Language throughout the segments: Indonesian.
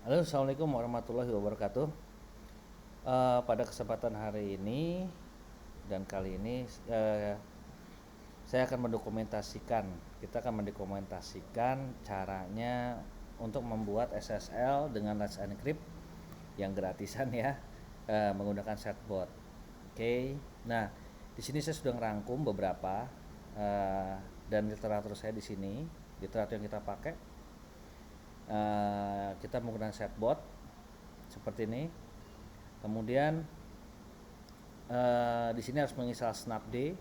Halo, assalamualaikum warahmatullahi wabarakatuh. Pada kesempatan hari ini dan kali ini saya akan mendokumentasikan, kita akan mendokumentasikan caranya untuk membuat SSL dengan Let's Encrypt yang gratisan ya, menggunakan chatbot. Oke, nah di sini saya sudah ngerangkum beberapa dan literatur saya di sini, literatur yang kita pakai. Kita menggunakan chatbot seperti ini. Kemudian di sini harus menginstal Snapd.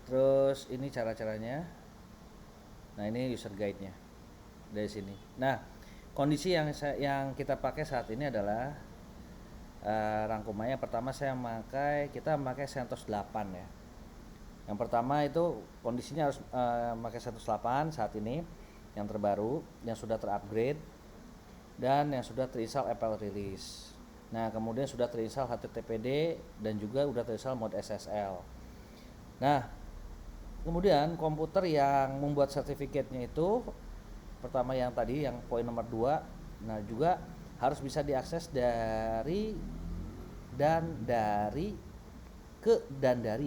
Terus ini cara-caranya. Nah, ini user guide-nya dari sini. Nah, kondisi yang kita pakai saat ini adalah rangkumannya. Pertama kita memakai CentOS 8 ya. Yang pertama itu kondisinya harus memakai CentOS 8 saat ini yang terbaru, yang sudah terupgrade dan yang sudah terinstall Apple Release. Nah, kemudian sudah terinstall HTTPD dan juga sudah terinstall mode SSL. Nah, kemudian komputer yang membuat sertifikatnya itu pertama yang tadi yang poin nomor 2, nah juga harus bisa diakses dari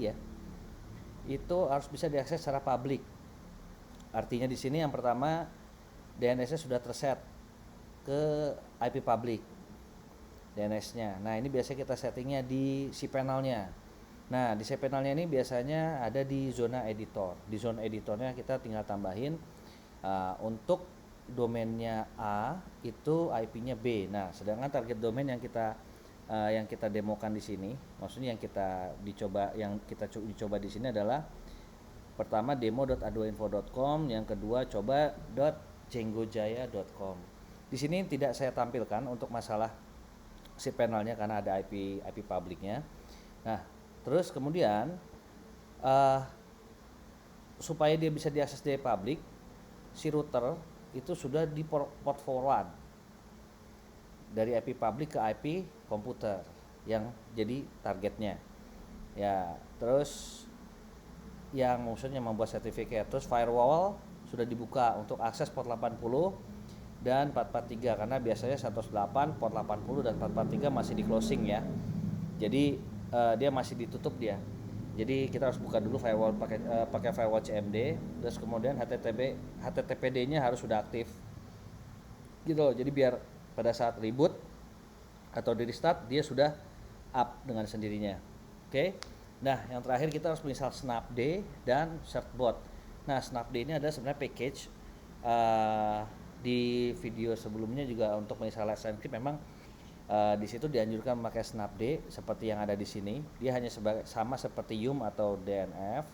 ya. Itu harus bisa diakses secara publik. Artinya di sini yang pertama DNS-nya sudah terset ke IP public DNS-nya. Nah, ini biasanya kita settingnya di cPanel-nya. Nah, di cPanel-nya ini biasanya ada di zona editor. Di zona editornya kita tinggal tambahin untuk domainnya A itu IP-nya B. Nah, sedangkan target domain yang kita demokan di sini, maksudnya yang kita dicoba di sini adalah pertama demo.a2info.com, yang kedua coba.jenggojaya.com. Di sini tidak saya tampilkan untuk masalah si panelnya karena ada IP publiknya. Nah, terus kemudian supaya dia bisa diakses dari publik, si router itu sudah di port forward dari IP publik ke IP komputer yang jadi targetnya. Ya, terus yang maksudnya membuat sertifikat, terus firewall sudah dibuka untuk akses port 80 dan 443 karena biasanya 108, port 80 dan 443 masih di closing ya. Jadi dia masih ditutup dia. Jadi kita harus buka dulu firewall pakai firewall CMD, terus kemudian HTTPD-nya harus sudah aktif. Gitu loh. Jadi biar pada saat reboot atau di restart dia sudah up dengan sendirinya. Oke. Nah, yang terakhir kita harus menginstal Snapd dan Certbot. Nah, Snapd ini adalah sebenarnya package. Di video sebelumnya juga untuk menginstal Let's Encrypt memang di situ dianjurkan memakai Snapd seperti yang ada di sini. Dia hanya sama seperti YUM atau DNF.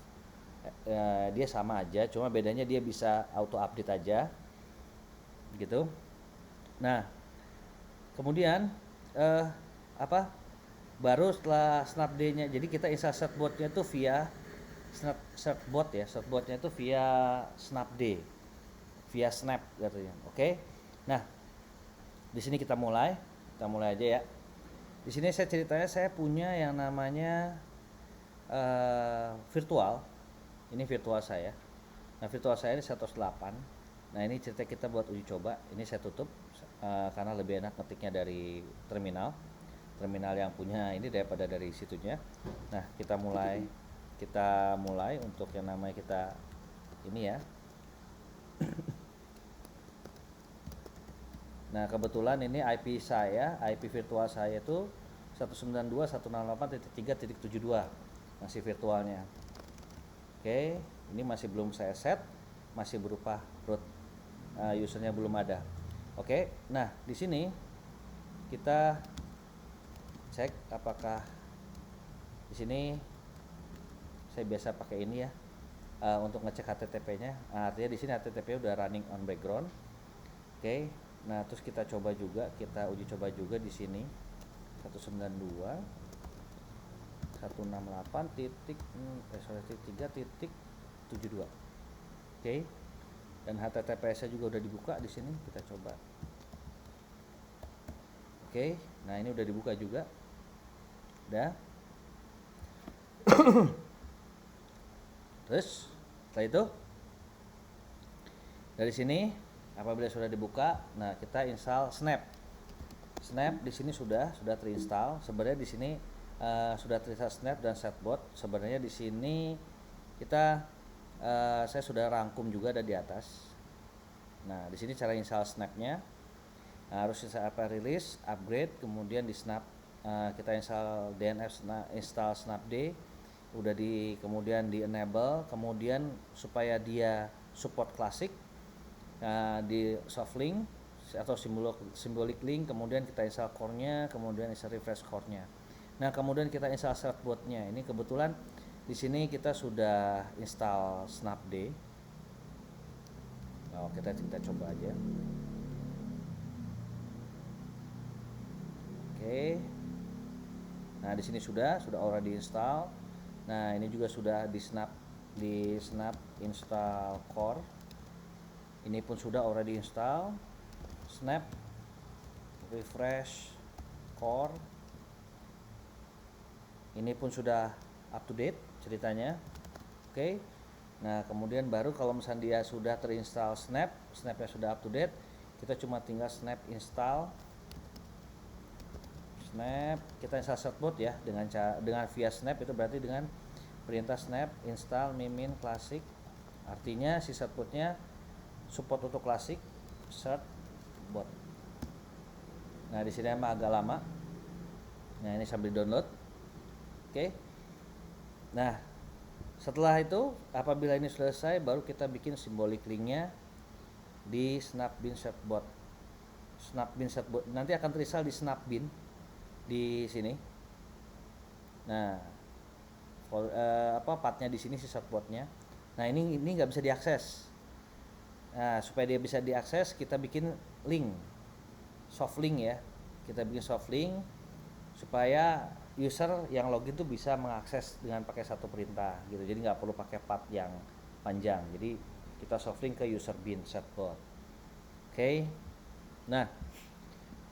Dia sama aja, cuma bedanya dia bisa auto update aja. Gitu. Nah, kemudian baru setelah Snapd-nya, jadi kita install Certbot-nya itu via Certbot ya, Certbot-nya itu via Snapd, via Snap katanya. Oke. Nah, di sini kita mulai aja ya. Di sini saya punya yang namanya virtual. Ini virtual saya. Nah, virtual saya ini 108. Nah, ini cerita kita buat uji coba. Ini saya tutup karena lebih enak ngetiknya dari terminal yang punya ini daripada dari situnya. Nah, kita mulai untuk yang namanya kita ini ya. Nah, kebetulan ini IP virtual saya itu 192.168.3.72 masih virtualnya. Oke, ini masih belum saya set, masih berupa root, usernya belum ada. Oke, nah di sini kita cek apakah di sini saya biasa pakai ini ya untuk ngecek HTTP-nya. Artinya di sini HTTP udah running on background. Oke, nah terus kita uji coba juga di sini 192.168.3.72. Oke, dan HTTPS-nya juga udah dibuka di sini, kita coba. Oke, nah ini udah dibuka juga. Udah. Terus setelah itu dari sini Apabila sudah dibuka, nah kita install Snap. Snap di sini sudah terinstall. Sebenarnya di sini sudah terinstall Snap dan Chatbot. Sebenarnya di sini kita saya sudah rangkum juga ada di atas. Nah, di sini cara install Snap-nya. Nah, harus release, upgrade, kemudian di Snap kita install DNF install Snapd. Udah kemudian di enable, kemudian supaya dia support klasik di soft link atau symbolic link, kemudian kita install core-nya, kemudian install refresh core-nya. Nah, kemudian kita install Chatbot-nya. Ini kebetulan di sini kita sudah install Snapd. Oh, kita coba aja. Oke. Nah, di sini sudah already install. Nah, ini juga sudah di Snap install core. Ini pun sudah already install. Snap, refresh core. Ini pun sudah up to date ceritanya. Oke. Nah, kemudian baru kalau misalnya dia sudah terinstall Snapnya sudah up to date, kita cuma tinggal Snap install. Snap, kita install Chatbot ya dengan via Snap, itu berarti dengan perintah Snap install mimin classic. Artinya si Chatbotnya support untuk classic Chatbot. Nah, di sini emang agak lama. Nah, ini sambil download. Oke. Nah, setelah itu apabila ini selesai, baru kita bikin simbolik linknya di Snapbean Chatbot. Snapbean Chatbot nanti akan terinstall di Snapbean di sini. Nah, partnya di sini si Chatbotnya. Nah, ini nggak bisa diakses. Nah, supaya dia bisa diakses, kita bikin link, soft link ya. Kita bikin soft link supaya user yang login tuh bisa mengakses dengan pakai satu perintah gitu. Jadi nggak perlu pakai path yang panjang. Jadi kita soft link ke user bin Chatbot. Oke. Nah,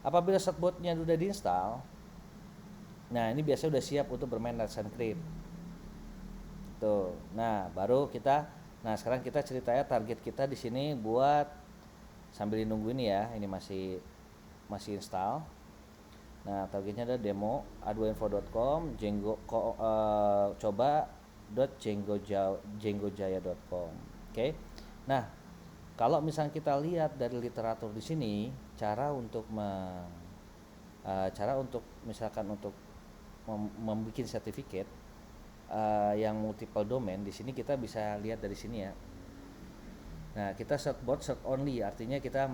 apabila Chatbotnya sudah diinstal, nah ini biasanya udah siap untuk bermain Let's Encrypt. Tuh. Nah, baru sekarang kita ceritanya target kita di sini buat sambil nunggu ini ya. Ini masih install. Nah, targetnya ada demo a2info.com, coba.jenggojaya.com. Oke. Nah, kalau misalnya kita lihat dari literatur di sini, cara untuk misalkan untuk membuat sertifikat yang multiple domain, di sini kita bisa lihat dari sini ya. Nah, kita Chatbot search only, artinya kita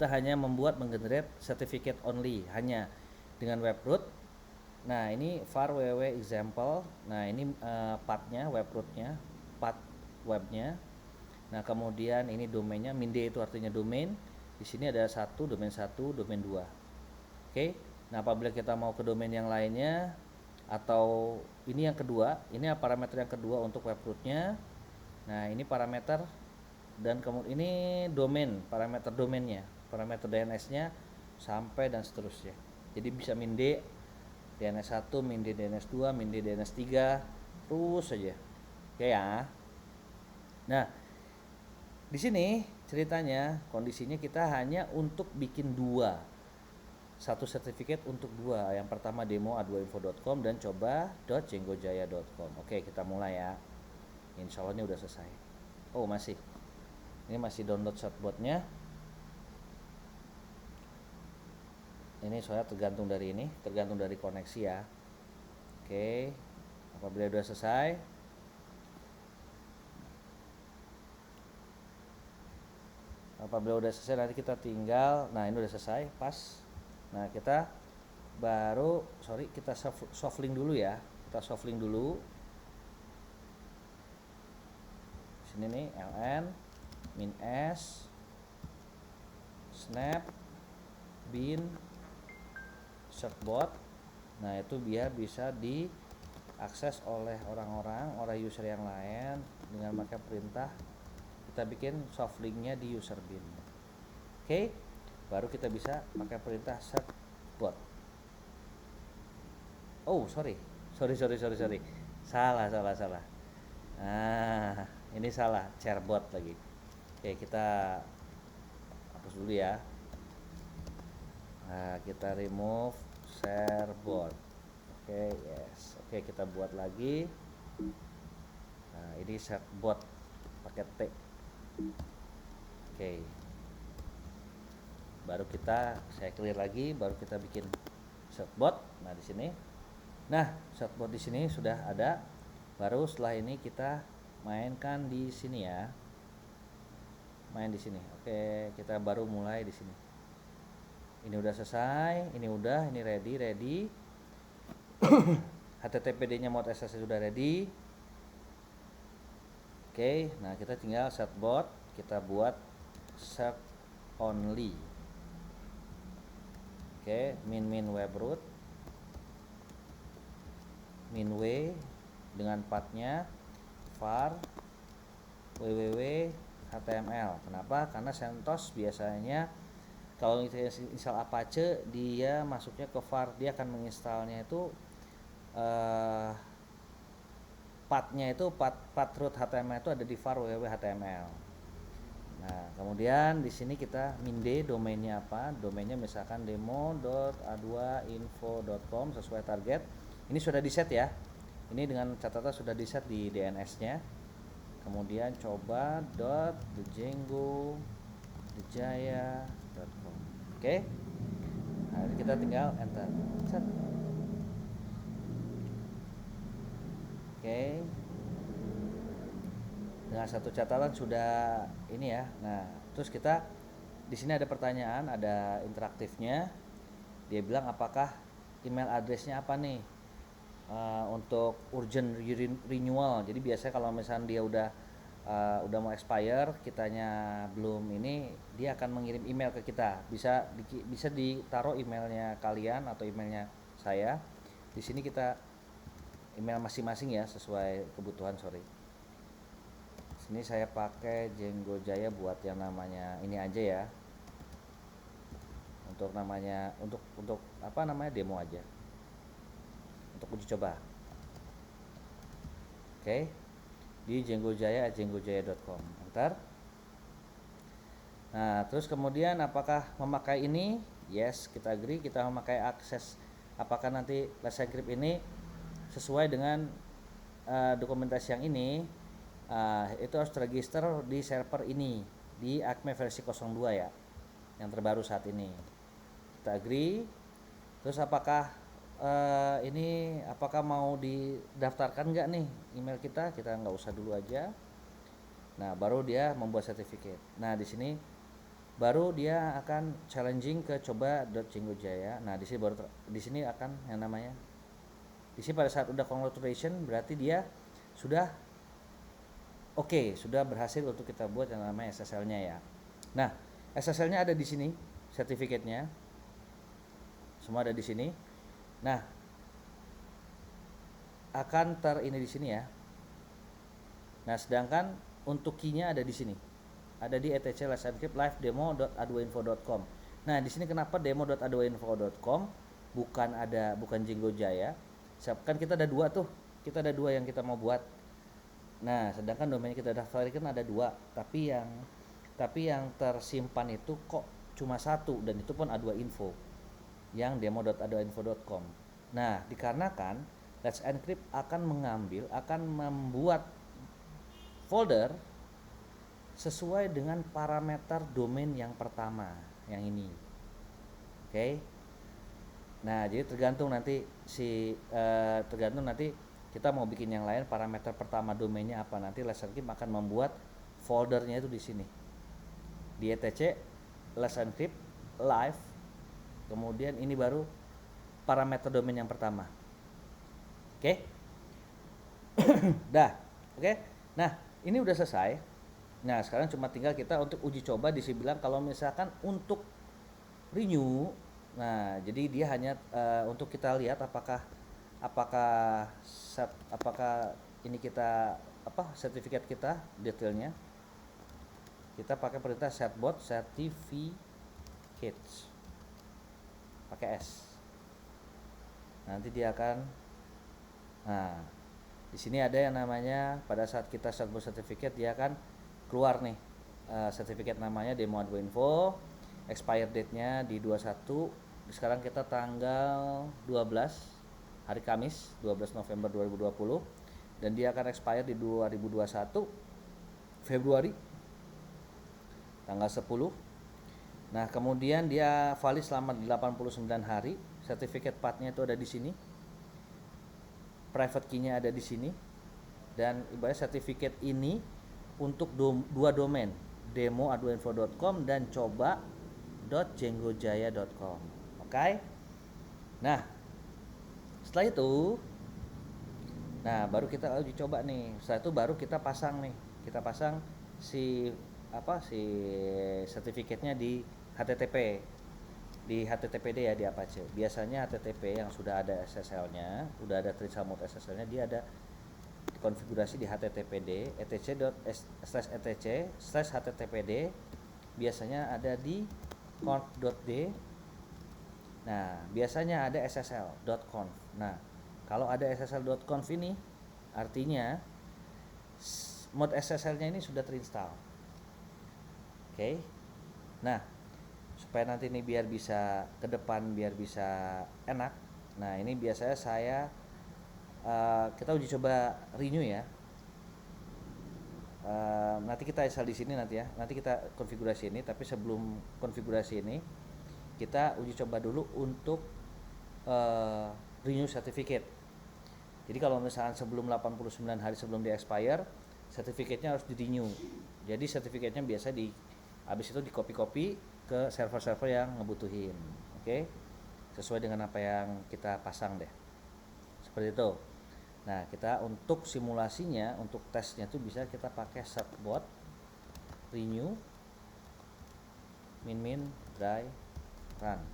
hanya menggenerate certificate only, hanya dengan web root. Nah, ini var www example. Nah, ini pathnya, web rootnya, path webnya. Nah, kemudian ini domainnya, minde itu artinya domain. Di sini ada domain 1, domain 2. Oke. Nah, apabila kita mau ke domain yang lainnya, atau ini yang kedua, ini parameter yang kedua untuk web rootnya. Nah, ini parameter, dan kemudian ini domain, parameter domainnya, parameter DNS-nya sampai dan seterusnya. Jadi bisa minde DNS 1, minde DNS 2, minde DNS 3, terus saja. Oke ya. Nah, di sini ceritanya kondisinya kita hanya untuk bikin satu sertifikat untuk dua. Yang pertama demo a2info.com dan coba.jenggojaya.com. Oke, kita mulai ya. Insya Allah ini udah selesai. Oh, ini masih download Chatbotnya. Ini soalnya tergantung dari koneksi ya. Oke, apabila udah selesai, nanti kita tinggal, nah ini udah selesai, pas. Nah, kita soft link dulu ya. Kita soft link dulu. Sini nih, ln min s snap bin Chatbot. Nah, itu biar bisa diakses oleh oleh user yang lain dengan pakai perintah. Kita bikin soft linknya di user bin. Oke. Baru kita bisa pakai perintah Chatbot. Oh, sorry. Salah. Nah, ini salah, Chatbot lagi. Oke, kita hapus dulu ya. Nah, kita remove share bot. Oke, yes. Oke, kita buat lagi. Nah, ini share bot pakai T. Oke. Baru saya clear lagi, baru kita bikin share bot. Nah, di sini. Nah, share bot di sini sudah ada. Baru setelah ini kita mainkan di sini ya. Main di sini. Oke, kita baru mulai di sini. Ini udah selesai, ini udah, ini ready. HTTPD-nya mode SSL sudah ready. Oke, nah kita tinggal set bot, kita buat set only. Oke, min web root, min w dengan pathnya var www html. Kenapa? Karena CentOS biasanya kalau install Apache dia masuknya ke var, dia akan menginstalnya itu pathnya itu path root HTML itu ada di var www html. Nah, kemudian di sini kita min d domainnya apa? Domainnya misalkan demo.a2info.com sesuai target. Ini sudah di set ya. Ini dengan catatan sudah di set di DNS-nya. Kemudian coba .thejaygo.com. Oke. Nah, kita tinggal enter. Set. Oke. Dengan satu catatan sudah ini ya. Nah, terus kita di sini ada pertanyaan, ada interaktifnya. Dia bilang apakah email addressnya apa nih untuk urgent renewal. Jadi biasanya kalau misalnya dia udah mau expire, kitanya belum ini, dia akan mengirim email ke kita. Bisa ditaruh emailnya kalian atau emailnya saya. Di sini kita email masing-masing ya sesuai kebutuhan. Sini saya pakai Django Jaya buat yang namanya ini aja ya. Untuk apa namanya demo aja. Untuk uji coba. Oke. Di djanggojaya@djanggojaya.com. Enter. Nah, terus kemudian apakah memakai ini? Yes, kita agree, kita memakai akses. Apakah nanti Let's Encrypt ini sesuai dengan dokumentasi yang ini? Itu harus terregister di server ini di Acme versi 02 ya, yang terbaru saat ini. Kita agree. Terus apakah apakah mau didaftarkan nggak nih email kita nggak usah dulu aja. Nah, baru dia membuat sertifikat. Nah, di sini baru dia akan challenging ke coba.djanggojaya. Nah, di sini akan yang namanya, di sini pada saat udah congratulation berarti dia sudah sudah berhasil untuk kita buat yang namanya SSL-nya ya. Nah, SSL-nya ada di sini, sertifikatnya semua ada di sini. Nah, akan ini di sini ya. Nah, sedangkan untuk key-nya ada di sini. Ada di etc Let's Encrypt live demo.a2info.com. Nah, di sini kenapa demo.a2info.com bukan Django Jaya? Kan kita ada dua tuh. Kita ada dua yang kita mau buat. Nah, sedangkan domain kita daftarkan ada dua, tapi yang tersimpan itu kok cuma satu, dan itu pun A2info. Yang demo.a2info.com. Nah, dikarenakan Let's Encrypt akan membuat folder sesuai dengan parameter domain yang pertama, yang ini. Oke. Nah, jadi tergantung nanti kita mau bikin yang lain, parameter pertama domainnya apa, nanti Let's Encrypt akan membuat foldernya itu di sini. Di etc Let's Encrypt live. Kemudian ini baru parameter domain yang pertama. Oke. Dah. Oke. Nah, ini udah selesai. Nah, sekarang cuma tinggal kita untuk uji coba. Di sini bilang kalau misalkan untuk renew, nah jadi dia hanya untuk kita lihat apakah ini kita sertifikat kita detailnya. Kita pakai perintah setbot certificates pakai S. Nanti dia akan, nah di sini ada yang namanya pada saat kita setbot certificate dia akan keluar nih sertifikat namanya demo.a2info. Expired date-nya di 21. Sekarang kita tanggal 12, hari Kamis, 12 November 2020, dan dia akan expire di 2021 Februari tanggal 10. Nah, kemudian dia valid selama 89 hari. Certificate path-nya itu ada di sini. Private key-nya ada di sini. Dan ibaratnya sertifikat ini untuk dua domain, demo.aduinfo.com dan coba.jenggojaya.com. Oke. Nah, setelah itu baru kita uji coba nih. Setelah itu baru kita pasang nih. Kita pasang si sertifikatnya di HTTP. Di HTTPD ya, di Apache. Biasanya HTTP yang sudah ada SSL-nya, udah ada Trisal Mode SSL-nya, dia ada konfigurasi di httpd etc/httpd, biasanya ada di conf.d. Nah, biasanya ada ssl.conf. Nah, kalau ada ssl.conf ini artinya mode SSL-nya ini sudah terinstall. Oke. Nah, supaya nanti ini biar bisa ke depan, biar bisa enak. Nah, ini biasanya kita uji coba renew ya. Nanti kita install di sini nanti ya. Nanti kita konfigurasi ini, tapi sebelum konfigurasi ini kita uji coba dulu untuk renew certificate. Jadi kalau misalkan sebelum 89 hari sebelum di expire, sertifikatnya harus di renew. Jadi sertifikatnya biasa habis itu di copy ke server-server yang ngebutuhin. Oke. Sesuai dengan apa yang kita pasang deh. Seperti itu. Nah, kita untuk simulasinya, untuk tesnya itu bisa kita pakai certbot renew min dry run.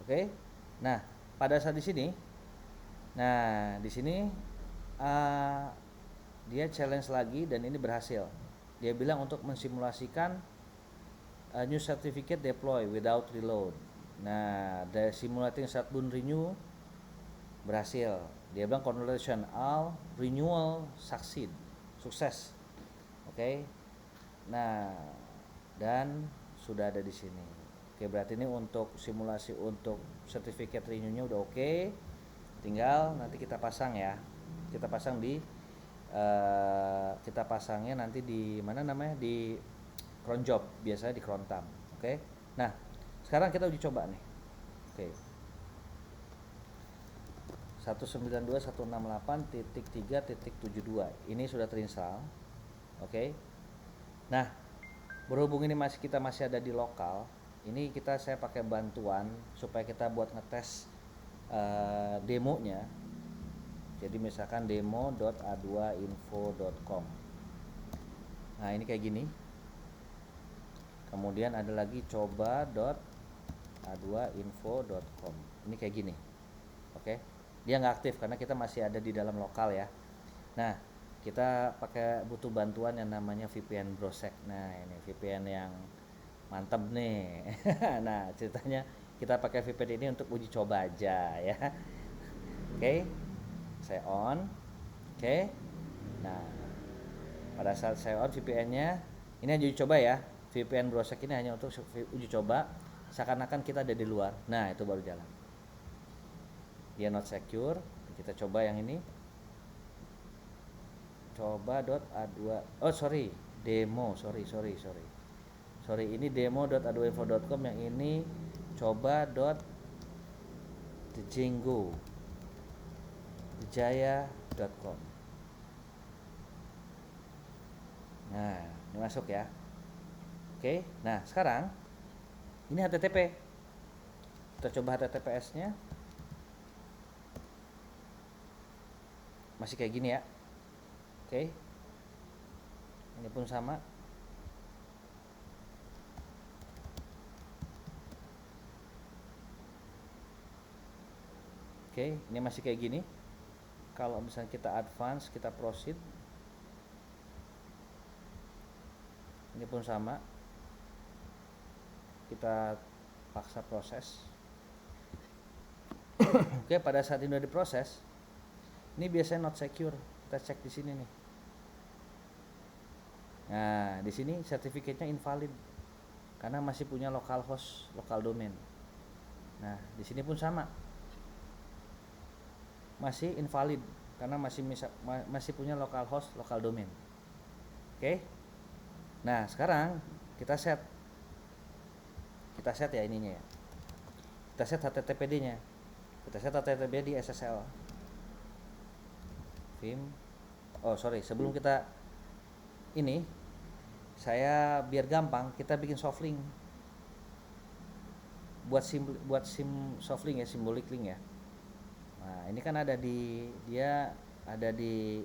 Oke. Nah, pada saat di sini dia challenge lagi dan ini berhasil. Dia bilang untuk mensimulasikan new certificate deploy without reload. Nah, the simulating shutdown renew berhasil. Dia bilang congratulations, all renewal sukses. Oke. Nah, dan sudah ada di sini. Oke, berarti ini untuk simulasi untuk sertifikat renew-nya udah oke. Tinggal nanti kita pasang ya. Kita pasang kita pasangnya nanti di mana namanya, di cron job, biasanya di cron tam. Oke. Nah, sekarang kita uji coba nih. Oke. 192.168.3.72 ini sudah terinstall. Oke. Nah, berhubung ini kita masih ada di lokal, ini saya pakai bantuan supaya kita buat ngetes demonya. Jadi misalkan demo.a2info.com. Nah, ini kayak gini. Kemudian ada lagi coba.a2info.com. Ini kayak gini. Oke. Dia nggak aktif karena kita masih ada di dalam lokal ya. Nah, kita butuh bantuan yang namanya VPN Browsec. Nah, ini VPN yang mantap nih. Nah, ceritanya kita pakai VPN ini untuk uji coba aja ya. Oke. Saya on. Oke. Nah, pada saat saya on VPN-nya, ini hanya uji coba ya. VPN Browsec ini hanya untuk uji coba, seakan-akan kita ada di luar. Nah, itu baru jalan. Dia not secure. Kita coba yang ini. Coba.a2. Oh, sorry. Demo. Sorry. Ini demo.aduinfo.com, yang ini coba.jenggojaya.com. Nah, ini masuk ya. Oke. Nah, sekarang ini HTTP. Kita coba HTTPS-nya. Masih kayak gini ya. Oke. Ini pun sama. Oke, ini masih kayak gini. Kalau misalnya kita advance, kita proceed. Ini pun sama. Kita paksa proses. Oke, pada saat ini udah diproses, ini biasanya not secure. Kita cek di sini nih. Nah, di sini sertifikatnya invalid karena masih punya localhost, local domain. Nah, di sini pun sama, masih invalid karena masih punya localhost, local domain. Oke. Nah, sekarang kita set ya ininya ya. Kita set HTTPD-nya. Kita set HTTPD di SSL. Vim. Oh, sorry, sebelum kita ini saya biar gampang kita bikin soft link. Buat soft link ya, symbolic link ya. Nah, ini kan ada di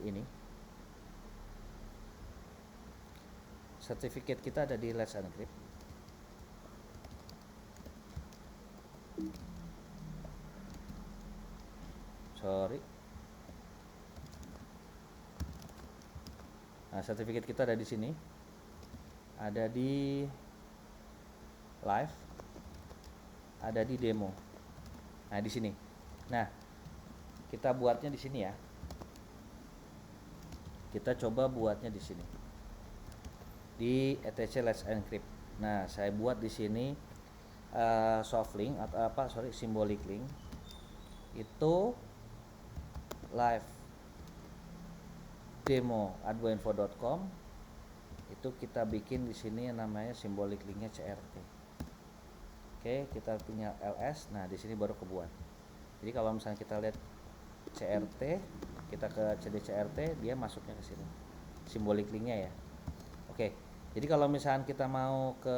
ini. Sertifikat kita ada di Let's Encrypt. Sorry. Nah, sertifikat kita ada di sini. Ada di live. Ada di demo. Nah, di sini. Nah, kita buatnya di sini ya. Kita coba buatnya di sini. Di etc Let's Encrypt. Nah, saya buat di sini soft link atau symbolic link. Itu live demo advoinfo.com. Itu kita bikin di sini yang namanya symbolic linknya CRT. Oke, kita punya ls. Nah, di sini baru kebuat. Jadi kalau misalnya kita lihat CRT, kita ke CD CRT, dia masuknya ke sini. Symbolic linknya ya. Oke. Jadi kalau misalnya kita mau ke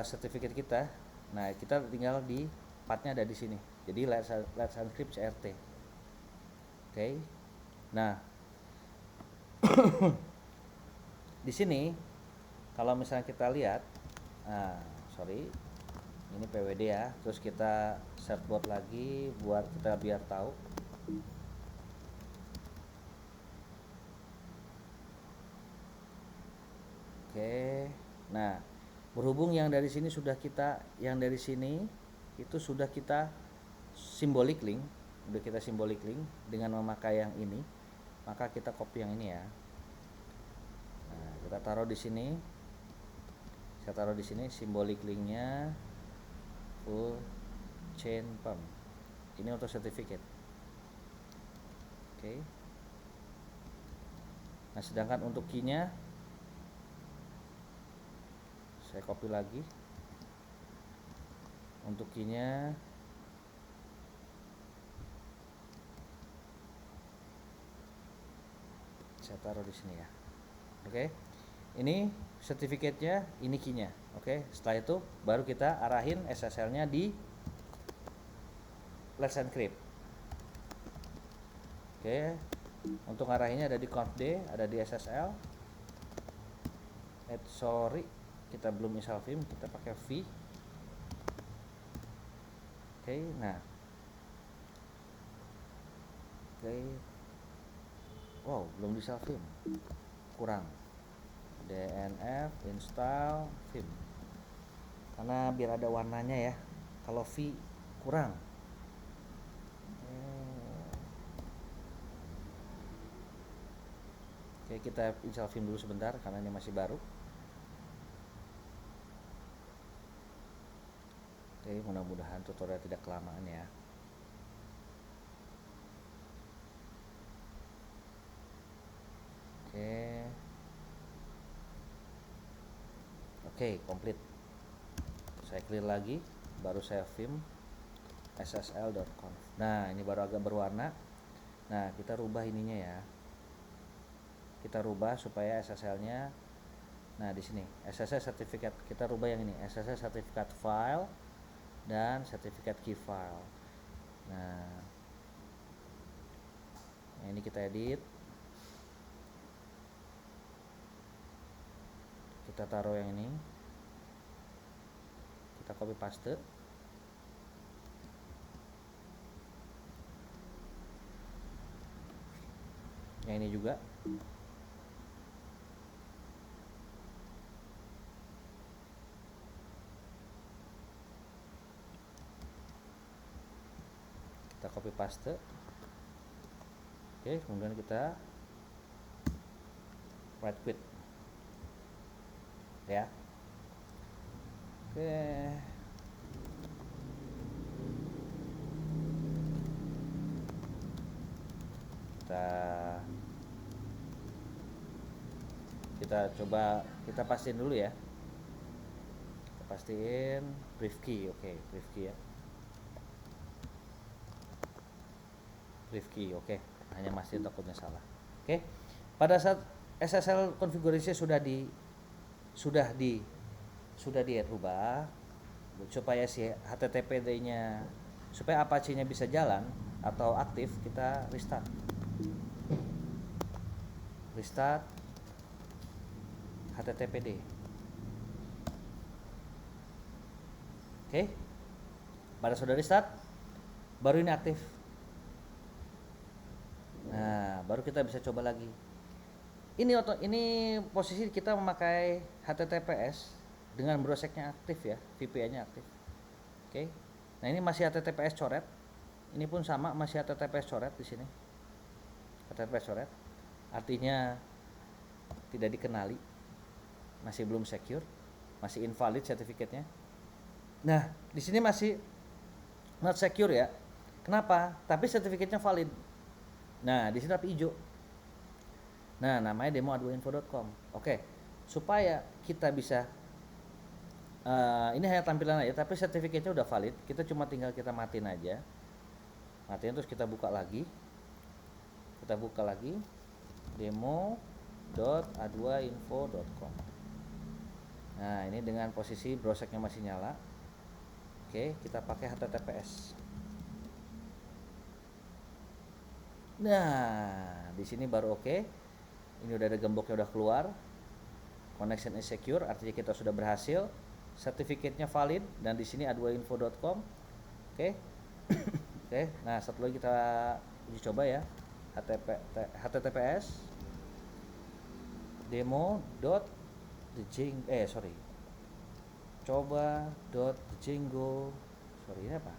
sertifikat kita, nah kita tinggal di partnya ada di sini. Jadi let's encrypt CRT. Oke. Nah, di sini kalau misalnya kita lihat, ini PWD ya, terus kita surfboard lagi buat kita biar tahu. Oke, nah berhubung yang dari sini itu sudah kita symbolic link, dengan memakai yang ini, maka kita copy yang ini ya. Nah, kita taruh di sini. Saya taruh di sini symbolic linknya full chain pump. Ini untuk sertifikat. Oke. Nah, sedangkan untuk key-nya saya copy lagi. Untuk key-nya saya taruh di sini ya. Oke. Ini sertifikatnya, ini key-nya. Oke. Setelah itu baru kita arahin SSL-nya di Let's Encrypt. Oke. Untuk arahinnya ada di confd, ada di SSL. Kita belum install Vim, kita pakai V. Oke, nah. Oke. Wow, belum install Vim. Kurang. DNF install Vim. Karena biar ada warnanya ya. Kalau V kurang. Oke, kita install Vim dulu sebentar karena ini masih baru. Oke, mudah-mudahan tutorial tidak kelamaan ya. Oke, komplit. Saya clear lagi, baru saya vim ssl.conf. Nah, ini baru agak berwarna. Nah, kita rubah ininya ya. Kita rubah supaya SSL-nya, nah di sini SSL sertifikat, kita rubah yang ini, SSL sertifikat file dan sertifikat key file. Nah, ini kita edit. Kita taruh yang ini, kita copy paste. Yang ini juga. Kita copy paste. Oke, kemudian kita Write quit. Ya. Oke. Kita coba kita pastiin dulu ya. Kita pastiin brief key. Oke, brief key ya. Brief key, oke. Hanya masih takutnya salah. Oke. Pada saat SSL konfigurasi sudah dirubah supaya si HTTPD-nya, supaya Apache-nya bisa jalan atau aktif, kita restart HTTPD. Oke. Pada sudah restart, baru ini aktif. Nah, baru kita bisa coba lagi. Ini posisi kita memakai HTTPS dengan browsernya aktif ya, VPN-nya aktif. Oke. Nah, ini masih HTTPS coret. Ini pun sama, masih HTTPS coret di sini. HTTPS coret. Artinya tidak dikenali. Masih belum secure, masih invalid sertifikatnya. Nah, di sini masih not secure ya. Kenapa? Tapi sertifikatnya valid. Nah, di sini tapi hijau. Nah, namanya demo.adwainfo.com. Oke. Supaya kita bisa ini hanya tampilan aja, tapi sertifikatnya udah valid. Kita cuma tinggal kita matiin aja. Matiin terus kita buka lagi. Demo.adwainfo.com. Nah, ini dengan posisi browsernya masih nyala. Oke, kita pakai HTTPS. Nah, di sini baru oke. Ini udah ada gemboknya udah keluar. Connection is secure, artinya kita sudah berhasil. Sertifikatnya valid dan di sini adwainfo.com. Oke. Oke. Nah, satu lagi kita uji coba ya. HTTPS coba.django ini apa?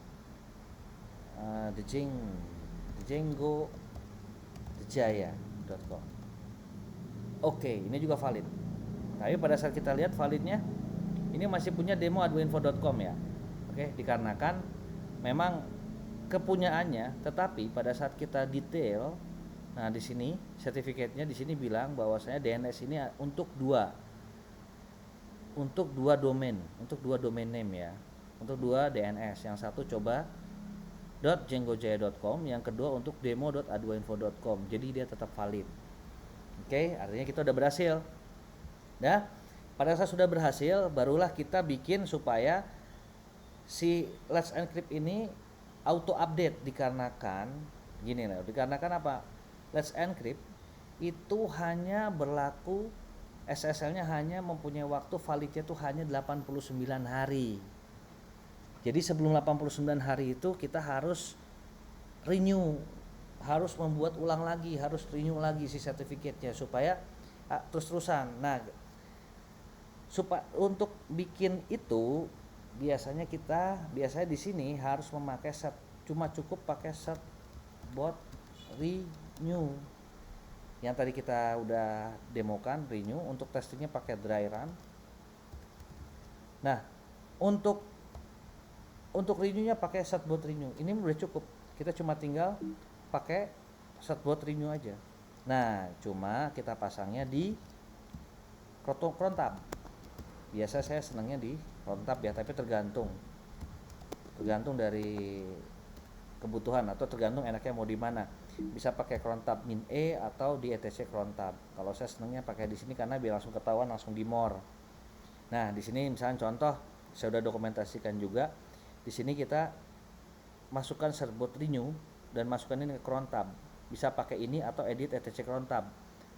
django.com. Oke, ini juga valid. Tapi pada saat kita lihat validnya, ini masih punya demo.adwainfo.com ya. Oke, dikarenakan memang kepunyaannya, tetapi pada saat kita detail, nah di sini sertifikatnya di sini bilang bahwasanya DNS ini untuk dua domain, untuk dua domain name ya, untuk dua DNS. Yang satu coba .django.jaya.com, yang kedua untuk demo.adwainfo.com. Jadi dia tetap valid. Oke, artinya kita udah berhasil. Nah, pada saat sudah berhasil, barulah kita bikin supaya si Let's Encrypt ini auto update, dikarenakan apa? Let's Encrypt itu hanya berlaku, SSL-nya hanya mempunyai waktu validnya itu hanya 89 hari. Jadi sebelum 89 hari itu kita harus renew, harus membuat ulang lagi, harus renew lagi si sertifikatnya supaya terus-terusan. Nah, untuk bikin itu biasanya di sini harus memakai cuma cukup pakai certbot renew yang tadi kita udah demokan. Renew untuk testingnya pakai dry run. Nah, untuk renew-nya pakai certbot renew. Ini udah cukup. Kita cuma tinggal pakai certbot renew aja. Nah, cuma kita pasangnya di cron tab. Biasa saya senangnya di cron tab ya, tapi tergantung dari kebutuhan atau tergantung enaknya mau di mana. Bisa pakai cron tab min E atau di etc cron tab. Kalau saya senangnya pakai di sini karena biar langsung ketahuan, langsung di more. Nah, di sini misalnya contoh saya udah dokumentasikan juga. Di sini kita masukkan certbot renew dan masukkan ini ke cron tab. Bisa pakai ini atau edit etc cron tab.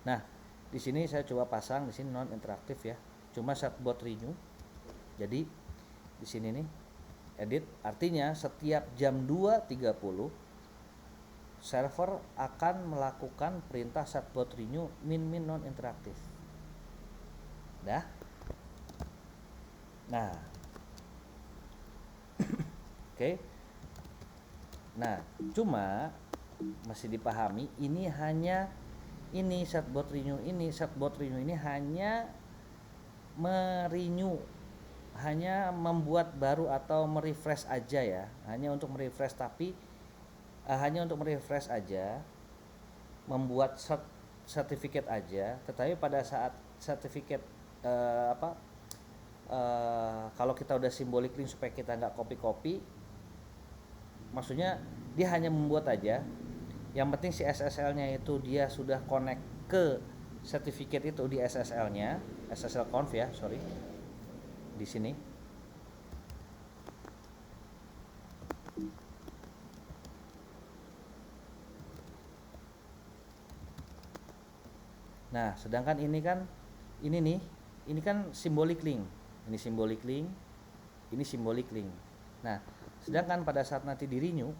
Nah, di sini saya coba pasang di sini non interaktif ya. Cuma certbot renew. Jadi di sini nih edit, artinya setiap jam 2.30 server akan melakukan perintah certbot renew min non interaktif. Dah. Nah. Oke. Nah, cuma masih dipahami ini hanya ini setbot renew ini hanya hanya membuat baru atau merefresh aja ya, hanya untuk merefresh, tapi hanya untuk merefresh aja, membuat sertifikat aja. Tetapi pada saat sertifikat kalau kita udah simbolik link supaya kita nggak copy, maksudnya dia hanya membuat aja. Yang penting si SSL-nya itu dia sudah connect ke sertifikat itu di SSL-nya, SSL conf ya, sorry, di sini. Nah, sedangkan ini kan ini kan simbolik link. Ini simbolik link, ini simbolik link. Nah, sedangkan pada saat nanti di renew,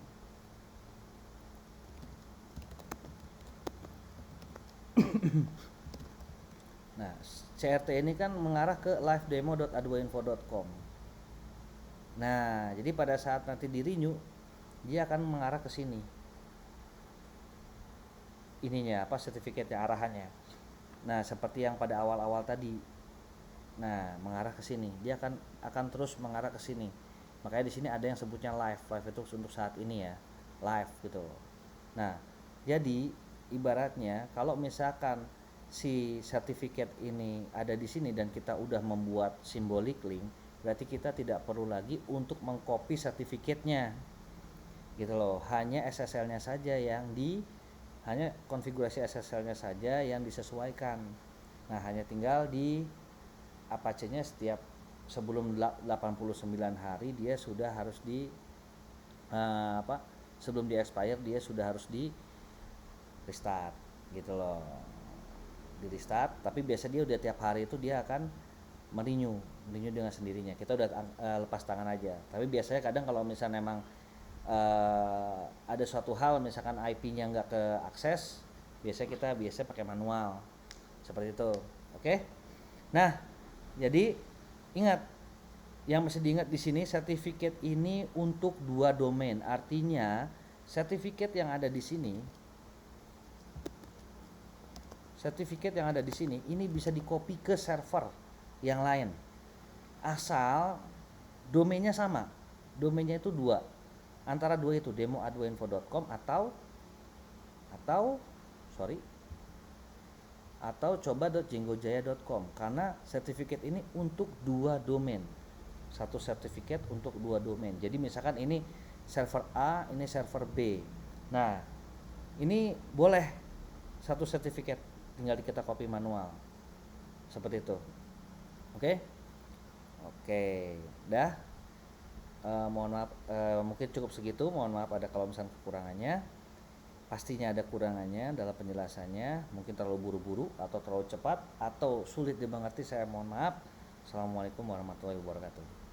nah CRT ini kan mengarah ke livedemo.adwainfo.com. Nah, jadi pada saat nanti di renew, dia akan mengarah ke sini. Ininya apa, sertifikatnya, arahannya. Nah, seperti yang pada awal-awal tadi. Nah, mengarah ke sini. Dia akan terus mengarah ke sini. Makanya di sini ada yang sebutnya live. Live itu untuk saat ini ya. Live gitu. Nah, jadi ibaratnya kalau misalkan si sertifikat ini ada di sini dan kita udah membuat simbolik link, berarti kita tidak perlu lagi untuk mengcopy sertifikatnya. Gitu loh. Hanya SSL-nya saja hanya konfigurasi SSL-nya saja yang disesuaikan. Nah, hanya tinggal di Apache-nya sebelum 89 hari dia sudah harus sebelum di expire dia sudah harus di restart gitu loh. Di restart, tapi biasa dia udah tiap hari itu dia akan merenew dengan sendirinya. Kita udah lepas tangan aja. Tapi biasanya kadang kalau misalnya memang ada suatu hal misalkan IP-nya nggak ke akses, kita biasa pakai manual seperti itu. Oke? Nah, jadi ingat, yang mesti diingat di sini, sertifikat ini untuk 2 domain. Artinya sertifikat yang ada di sini ini bisa di-copy ke server yang lain. Asal domainnya sama. Domainnya itu 2. Antara 2 itu demo@adwainfo.com atau coba.jenggojaya.com, karena sertifikat ini untuk 2 domain. Satu sertifikat untuk 2 domain. Jadi misalkan ini server A, ini server B. Nah, ini boleh satu sertifikat, tinggal kita copy manual. Seperti itu. Oke? Oke, dah. Mohon maaf, mungkin cukup segitu. Mohon maaf ada kalau misalnya kekurangannya. Pastinya ada kurangannya dalam penjelasannya, mungkin terlalu buru-buru atau terlalu cepat atau sulit dimengerti, saya mohon maaf. Assalamualaikum warahmatullahi wabarakatuh.